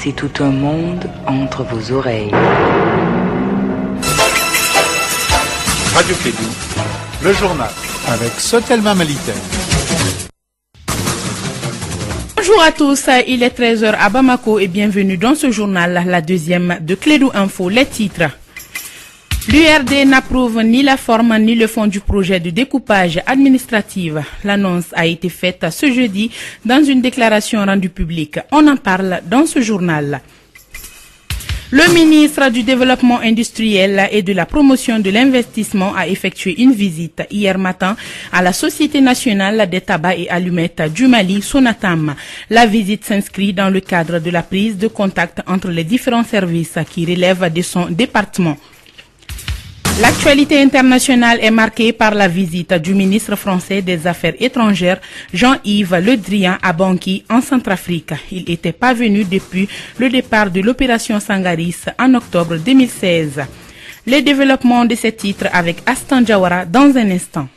C'est tout un monde entre vos oreilles. Radio Kédou, le journal, avec Sotelma Malitaire. Bonjour à tous, il est 13h à Bamako et bienvenue dans ce journal, la deuxième de Kédou Info, les titres. L'URD n'approuve ni la forme ni le fond du projet de découpage administratif. L'annonce a été faite ce jeudi dans une déclaration rendue publique. On en parle dans ce journal. Le ministre du Développement industriel et de la promotion de l'investissement a effectué une visite hier matin à la Société nationale des tabacs et allumettes du Mali, Sonatam. La visite s'inscrit dans le cadre de la prise de contact entre les différents services qui relèvent de son département. L'actualité internationale est marquée par la visite du ministre français des Affaires étrangères, Jean-Yves Le Drian, à Bangui, en Centrafrique. Il était pas venu depuis le départ de l'opération Sangaris en octobre 2016. Les développements de ces titres avec Astan Diawara dans un instant.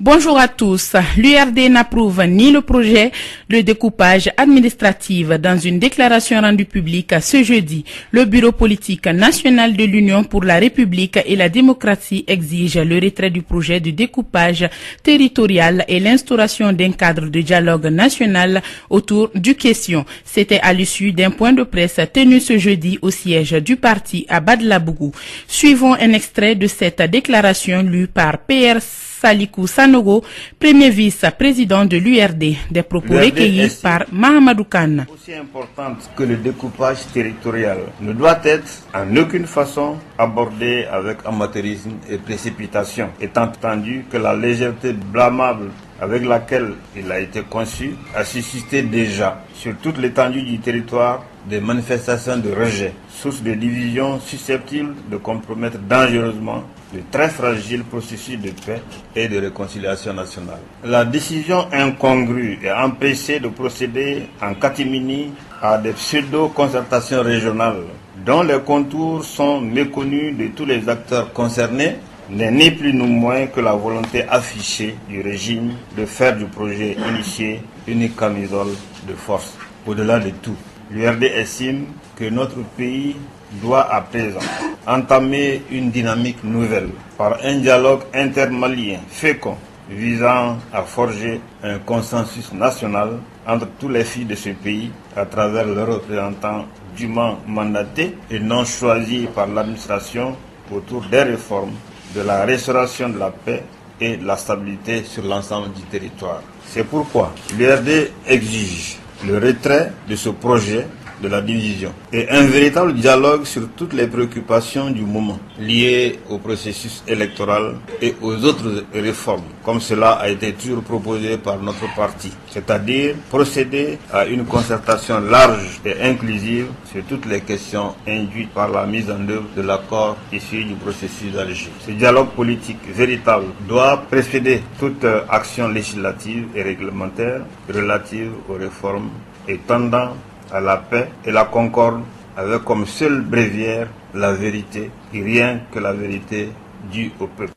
Bonjour à tous. L'URD n'approuve ni le projet de découpage administratif. Dans une déclaration rendue publique ce jeudi, le Bureau politique national de l'Union pour la République et la démocratie exige le retrait du projet de découpage territorial et l'instauration d'un cadre de dialogue national autour du question. C'était à l'issue d'un point de presse tenu ce jeudi au siège du parti à Badlabougou. Suivons un extrait de cette déclaration lue par PR Salikou Sanogo, premier vice-président de l'URD, des propos recueillis par Mahamadou Kane. Aussi importante que le découpage territorial ne doit être en aucune façon abordé avec amateurisme et précipitation, étant entendu que la légèreté blâmable avec laquelle il a été conçu a suscité déjà sur toute l'étendue du territoire des manifestations de rejet, source de divisions susceptibles de compromettre dangereusement le très fragile processus de paix et de réconciliation nationale. La décision incongrue et empêchée de procéder en catimini à des pseudo-concertations régionales dont les contours sont méconnus de tous les acteurs concernés n'est ni plus ni moins que la volonté affichée du régime de faire du projet initié une camisole de force. Au-delà de tout, l'URD estime que notre pays doit à présent entamer une dynamique nouvelle par un dialogue intermalien fécond visant à forger un consensus national entre tous les filles de ce pays à travers leurs représentants dûment mandatés et non choisis par l'administration autour des réformes, de la restauration de la paix et de la stabilité sur l'ensemble du territoire. C'est pourquoi l'URD exige le retrait de ce projet de la division et un véritable dialogue sur toutes les préoccupations du moment liées au processus électoral et aux autres réformes, comme cela a été toujours proposé par notre parti, c'est-à-dire procéder à une concertation large et inclusive sur toutes les questions induites par la mise en œuvre de l'accord issu du processus d'Alger. Ce dialogue politique véritable doit précéder toute action législative et réglementaire relative aux réformes et tendant à la paix et la concorde avec comme seule bréviaire la vérité et rien que la vérité due au peuple.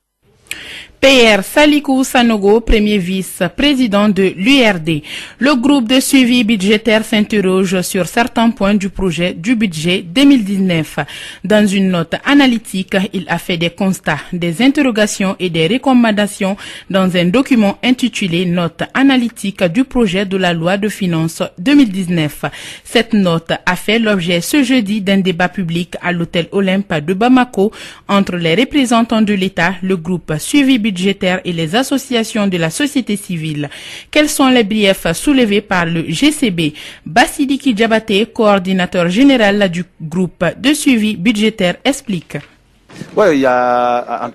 PR Salikou Sanogo, premier vice-président de l'URD. Le groupe de suivi budgétaire s'interroge sur certains points du projet du budget 2019. Dans une note analytique, il a fait des constats, des interrogations et des recommandations dans un document intitulé Note analytique du projet de la loi de finances 2019. Cette note a fait l'objet ce jeudi d'un débat public à l'hôtel Olympe de Bamako entre les représentants de l'État, le groupe suivi budgétaire et les associations de la société civile. Quels sont les briefs soulevés par le GCB? Bassidiki Diabaté, coordinateur général du groupe de suivi budgétaire, explique. Oui, il y a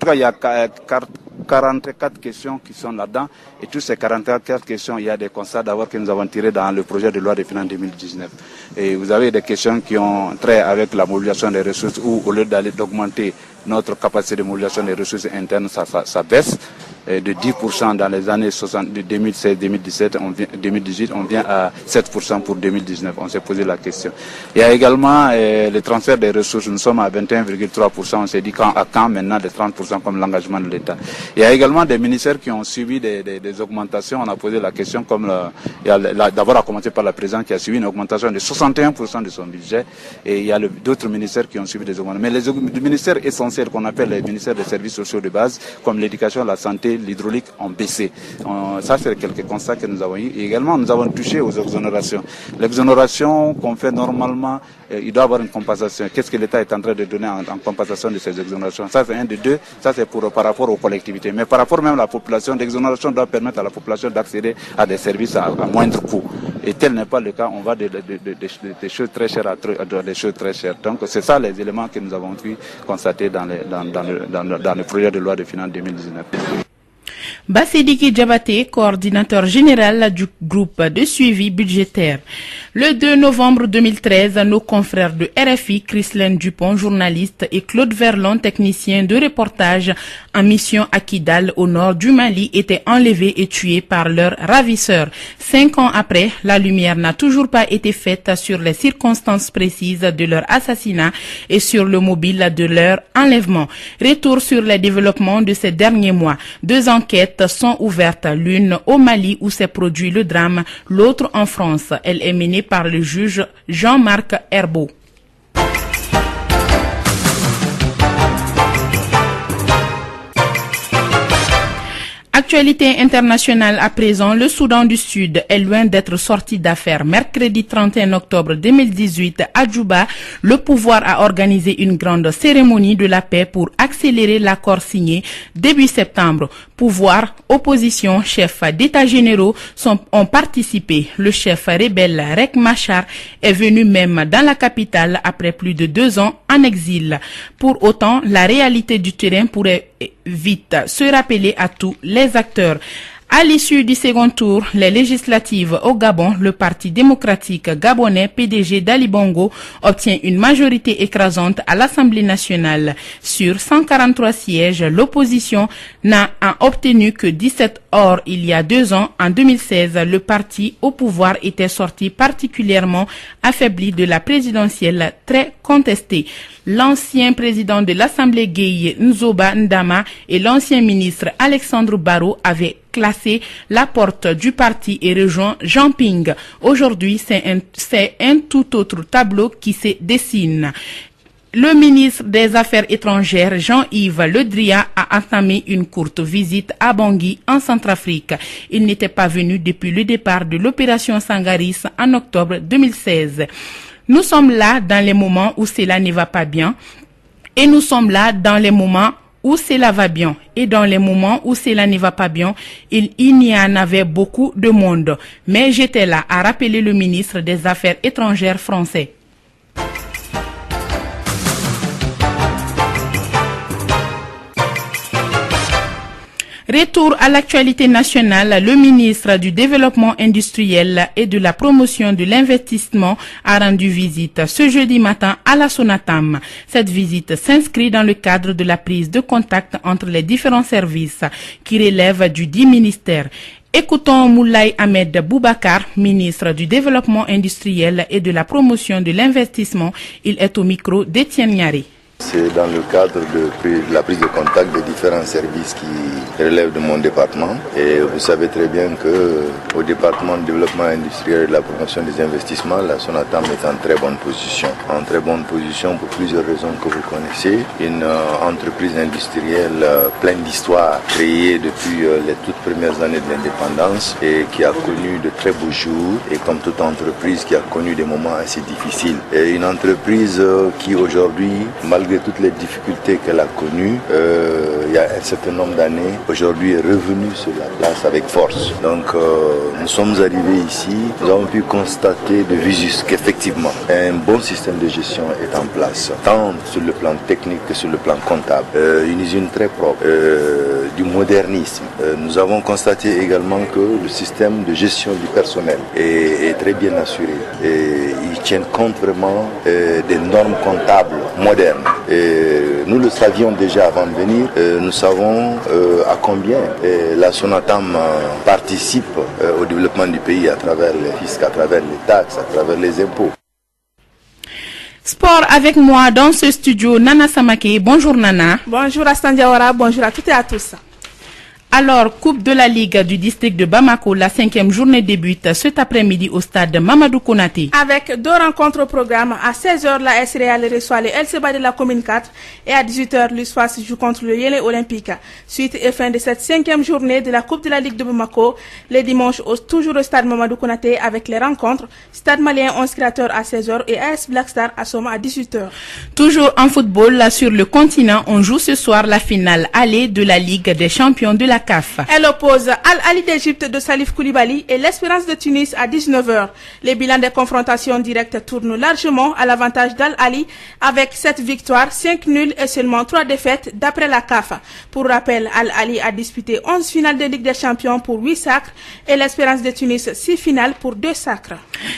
44 questions qui sont là-dedans. Et toutes ces 44 questions, il y a des constats d'abord que nous avons tirés dans le projet de loi de finances 2019. Et vous avez des questions qui ont trait avec la mobilisation des ressources où, au lieu d'augmenter notre capacité de mobilisation des ressources internes, ça baisse. de 10% dans les années 2016-2017, 2018, on vient à 7% pour 2019. On s'est posé la question. Il y a également le transfert des ressources. Nous sommes à 21,3%. On s'est dit quand maintenant de 30% comme l'engagement de l'État. Il y a également des ministères qui ont suivi des augmentations. On a posé la question d'abord à commencer par la présidente qui a suivi une augmentation de 61% de son budget. Et il y a d'autres ministères qui ont suivi des augmentations. Mais les ministères essentiels qu'on appelle les ministères des services sociaux de base, comme l'éducation, la santé, l'hydraulique, ont baissé. Ça, c'est quelques constats que nous avons eu. Et également, nous avons touché aux exonérations. L'exonération qu'on fait normalement, il doit y avoir une compensation. Qu'est-ce que l'État est en train de donner en compensation de ces exonérations? Ça, c'est un de deux. Ça, c'est par rapport aux collectivités. Mais par rapport même à la population, l'exonération doit permettre à la population d'accéder à des services à moindre coût. Et tel n'est pas le cas. On va des choses très chères à des choses très chères. Donc, c'est ça les éléments que nous avons pu constater dans le projet de loi de finances 2019. Bassidiki Diabaté, coordinateur général du groupe de suivi budgétaire. Le 2 novembre 2013, nos confrères de RFI, Christine Dupont, journaliste, et Claude Verlon, technicien de reportage en mission à Kidal, au nord du Mali, étaient enlevés et tués par leurs ravisseurs. 5 ans après, la lumière n'a toujours pas été faite sur les circonstances précises de leur assassinat et sur le mobile de leur enlèvement. Retour sur les développements de ces derniers mois. 2 enquêtes sont ouvertes, l'une au Mali où s'est produit le drame, l'autre en France. Elle est menée par le juge Jean-Marc Herbeau. Actualité internationale à présent, le Soudan du Sud est loin d'être sorti d'affaires. Mercredi 31 octobre 2018, à Djouba, le pouvoir a organisé une grande cérémonie de la paix pour accélérer l'accord signé début septembre. Pouvoir, opposition, chefs d'État généraux ont participé. Le chef rebelle Riek Machar est venu même dans la capitale après plus de 2 ans en exil. Pour autant, la réalité du terrain pourrait vite se rappeler à tous les acteurs. À l'issue du second tour, les législatives au Gabon, le Parti démocratique gabonais PDG d'Ali Bongo obtient une majorité écrasante à l'Assemblée nationale. Sur 143 sièges, l'opposition n'a obtenu que 17. Or, il y a 2 ans, en 2016, le parti au pouvoir était sorti particulièrement affaibli de la présidentielle très contestée. L'ancien président de l'Assemblée Gueye Nzoba Ndama et l'ancien ministre Alexandre Barro avaient classé la porte du parti et rejoint Jean Ping. Aujourd'hui, c'est un tout autre tableau qui se dessine. Le ministre des Affaires étrangères, Jean-Yves Le Drian, a entamé une courte visite à Bangui, en Centrafrique. Il n'était pas venu depuis le départ de l'opération Sangaris en octobre 2016. Nous sommes là dans les moments où cela ne va pas bien, et nous sommes là dans les moments où cela va bien. Et dans les moments où cela ne va pas bien, il y en avait beaucoup de monde. Mais j'étais là, a rappelé le ministre des Affaires étrangères français. Retour à l'actualité nationale, le ministre du Développement industriel et de la promotion de l'investissement a rendu visite ce jeudi matin à la Sonatam. Cette visite s'inscrit dans le cadre de la prise de contact entre les différents services qui relèvent du dit ministère. Écoutons Moulay Ahmed Boubacar, ministre du Développement industriel et de la promotion de l'investissement. Il est au micro d'Étienne Niari. C'est dans le cadre de la prise de contact des différents services qui relèvent de mon département. Et vous savez très bien qu'au département de développement industriel et de la promotion des investissements, la Sonatam est en très bonne position. En très bonne position pour plusieurs raisons que vous connaissez. Une entreprise industrielle pleine d'histoire, créée depuis les toutes premières années de l'indépendance et qui a connu de très beaux jours. Et comme toute entreprise qui a connu des moments assez difficiles. Et une entreprise qui aujourd'hui, malgré toutes les difficultés qu'elle a connues, il y a un certain nombre d'années, aujourd'hui est revenue sur la place avec force. Donc nous sommes arrivés ici, nous avons pu constater de visu qu'effectivement un bon système de gestion est en place, tant sur le plan technique que sur le plan comptable. Une usine très propre, du modernisme. Nous avons constaté également que le système de gestion du personnel est très bien assuré et ils tiennent compte vraiment des normes comptables modernes. Et nous le savions déjà avant de venir. Nous savons à combien la SONATAM participe au développement du pays à travers les fiscs, à travers les taxes, à travers les impôts. Sport avec moi dans ce studio, Nana Samake. Bonjour Nana. Bonjour Astan Diawara, bonjour à toutes et à tous. Alors, Coupe de la Ligue du district de Bamako, la 5e journée débute cet après-midi au stade Mamadou Konaté. Avec 2 rencontres au programme, à 16h, la S Real reçoit le LCBA de la commune 4 et à 18h, l'USFAS joue contre le Yélé Olympique. Suite et fin de cette 5e journée de la Coupe de la Ligue de Bamako, les dimanches, toujours au stade Mamadou Konaté avec les rencontres, Stade Malien 11 créateurs à 16h et AS Black Star à Soma à 18h. Toujours en football, là sur le continent, on joue ce soir la finale allée de la Ligue des champions de la CAF. Elle oppose Al-Ali d'Égypte de Salif Koulibaly et l'Espérance de Tunis à 19h. Les bilans des confrontations directes tournent largement à l'avantage d'Al-Ali avec 7 victoires, 5 nuls et seulement 3 défaites d'après la CAF. Pour rappel, Al-Ali a disputé 11 finales de Ligue des champions pour 8 sacres et l'Espérance de Tunis 6 finales pour 2 sacres.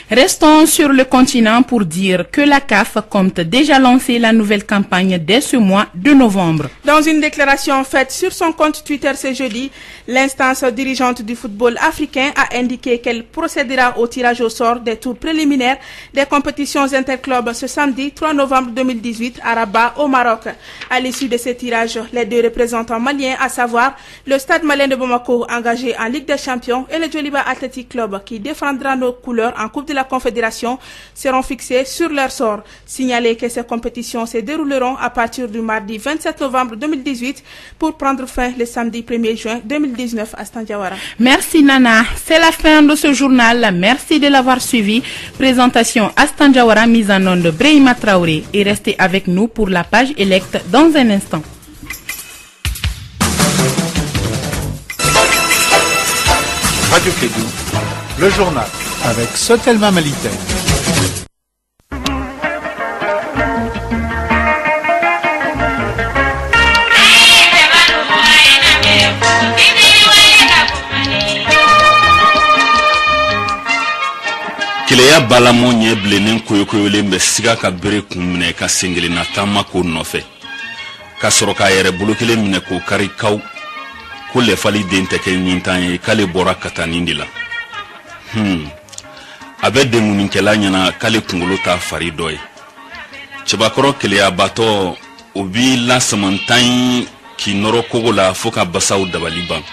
Restons sur le continent pour dire que la CAF compte déjà lancer la nouvelle campagne dès ce mois de novembre. Dans une déclaration faite sur son compte Twitter ce jeudi, l'instance dirigeante du football africain a indiqué qu'elle procédera au tirage au sort des tours préliminaires des compétitions interclubs ce samedi 3 novembre 2018 à Rabat au Maroc. À l'issue de ce tirage, les 2 représentants maliens, à savoir le Stade malien de Bamako engagé en Ligue des champions et le Djoliba Athletic Club qui défendra nos couleurs en Coupe de la Confédération, seront fixés sur leur sort. Signalez que ces compétitions se dérouleront à partir du mardi 27 novembre 2018 pour prendre fin le samedi 1er juin 2019 à Standiawara. Merci Nana, c'est la fin de ce journal. Merci de l'avoir suivi. Présentation à Standiawara, mise en onde de Brahima Traoré. Et restez avec nous pour la page électe dans un instant. Radio Kédou, le journal avec Sotelma Maliter. Kileya balamo ɲɛ bilennen koyokoyolen bɛ siga ka bere kun minɛ ka sengelenna taama ko nɔfɛ ka sɔrɔ k'a yɛrɛ bolo kelen minɛ k'o kari kaw ko lɛfali den tɛ kɛ ɲintan ye k'ale bɔra ka taa nin de la a bɛ denŋunikɛla ɲɛna k'ale kunkolo t'a fari dɔ ye cɛbakɔrɔ keleyabatɔ o bi lasamantan k'i nɔrɔ kogo la fo ka basaw dabali ban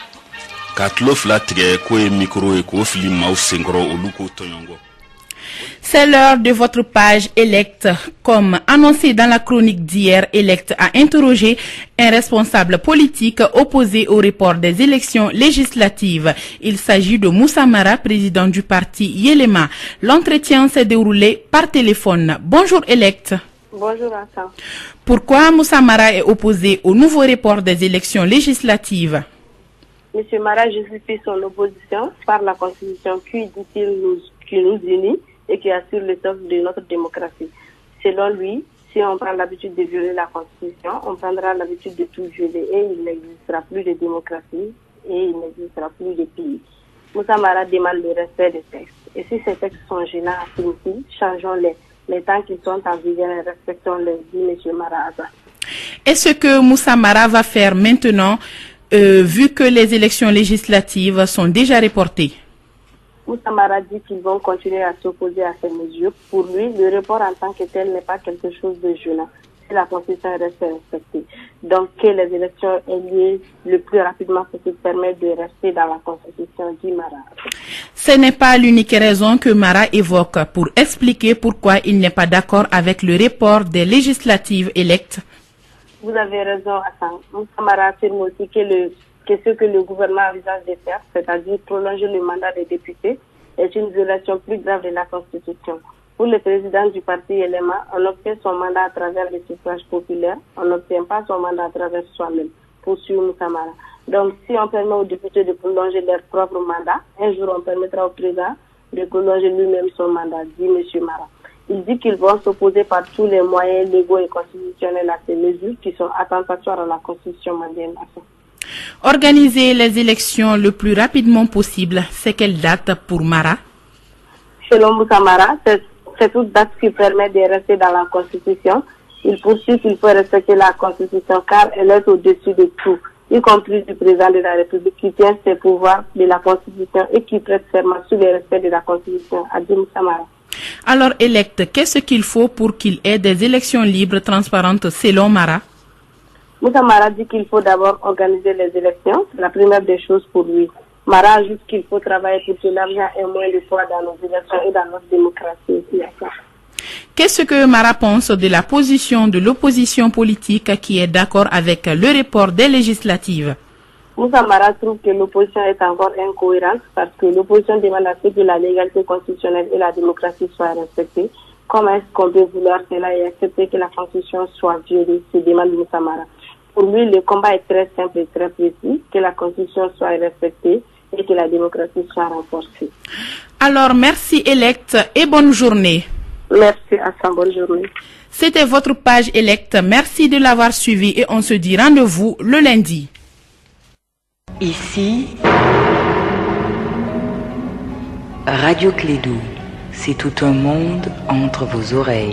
k'a tulo fila tigɛ k'o ye mikoro ye k'o fili maaw senkɔrɔ olu k'o tɔɲɔgɔn. C'est l'heure de votre page électe. Comme annoncé dans la chronique d'hier, Elect a interrogé un responsable politique opposé au report des élections législatives. Il s'agit de Moussa Mara, président du parti Yélema. L'entretien s'est déroulé par téléphone. Bonjour Elect. Bonjour Hassan. Pourquoi Moussa Mara est opposé au nouveau report des élections législatives? Monsieur Mara justifie son opposition par la Constitution qui, dit-il, nous unit et qui assure le socle de notre démocratie. Selon lui, si on prend l'habitude de violer la Constitution, on prendra l'habitude de tout violer et il n'existera plus de démocratie et il n'existera plus de pays. Moussa Mara demande le respect des textes. Et si ces textes sont gênants à Finiti, changeons-les. Les temps qui sont en vigueur, respectons-les, dit M. Mara. Et ce que Moussa Mara va faire maintenant, vu que les élections législatives sont déjà reportées? Moussa Mara dit qu'ils vont continuer à s'opposer à ces mesures. Pour lui, le report en tant que tel n'est pas quelque chose de gênant si la Constitution reste respectée. Donc, que les élections aient lieu le plus rapidement possible permet de rester dans la Constitution, dit Mara. Ce n'est pas l'unique raison que Mara évoque pour expliquer pourquoi il n'est pas d'accord avec le report des législatives électes. Vous avez raison, Hassan. Moussa Mara affirme aussi que ce que le gouvernement envisage de faire, c'est-à-dire prolonger le mandat des députés, est une violation plus grave de la Constitution. Pour le président du parti Yélema, on obtient son mandat à travers les suffrages populaires, on n'obtient pas son mandat à travers soi-même, poursuit Moussa Mara. Donc, si on permet aux députés de prolonger leur propre mandat, un jour on permettra au président de prolonger lui-même son mandat, dit M. Mara. Il dit qu'ils vont s'opposer par tous les moyens légaux et constitutionnels à ces mesures qui sont attentatoires à la Constitution malienne. Organiser les élections le plus rapidement possible, c'est quelle date pour Mara? Selon Moussa Mara, c'est toute date qui permet de rester dans la Constitution Il poursuit qu'il faut respecter la Constitution car elle est au-dessus de tout, y compris du président de la République qui tient ses pouvoirs de la Constitution et qui prête serment sur le respect de la Constitution, a dit Moussa Mara. Alors, élect, qu'est-ce qu'il faut pour qu'il ait des élections libres, transparentes, selon Mara? Moussa Mara dit qu'il faut d'abord organiser les élections, c'est la première des choses pour lui. Mara ajoute qu'il faut travailler pour que l'argent ait moins de poids dans nos élections et dans notre démocratie. Qu'est-ce que Mara pense de la position de l'opposition politique qui est d'accord avec le report des législatives? Moussa Mara trouve que l'opposition est encore incohérente parce que l'opposition demande à ce que la légalité constitutionnelle et la démocratie soient respectées. Comment est-ce qu'on peut vouloir cela et accepter que la Constitution soit violée, se demande Moussa Mara. Pour lui, le combat est très simple et très précis, que la Constitution soit respectée et que la démocratie soit renforcée. Alors, merci élect et bonne journée. Merci à sa bonne journée. C'était votre page élect. Merci de l'avoir suivi et on se dit rendez-vous le lundi. Ici, Radio Clédou, c'est tout un monde entre vos oreilles.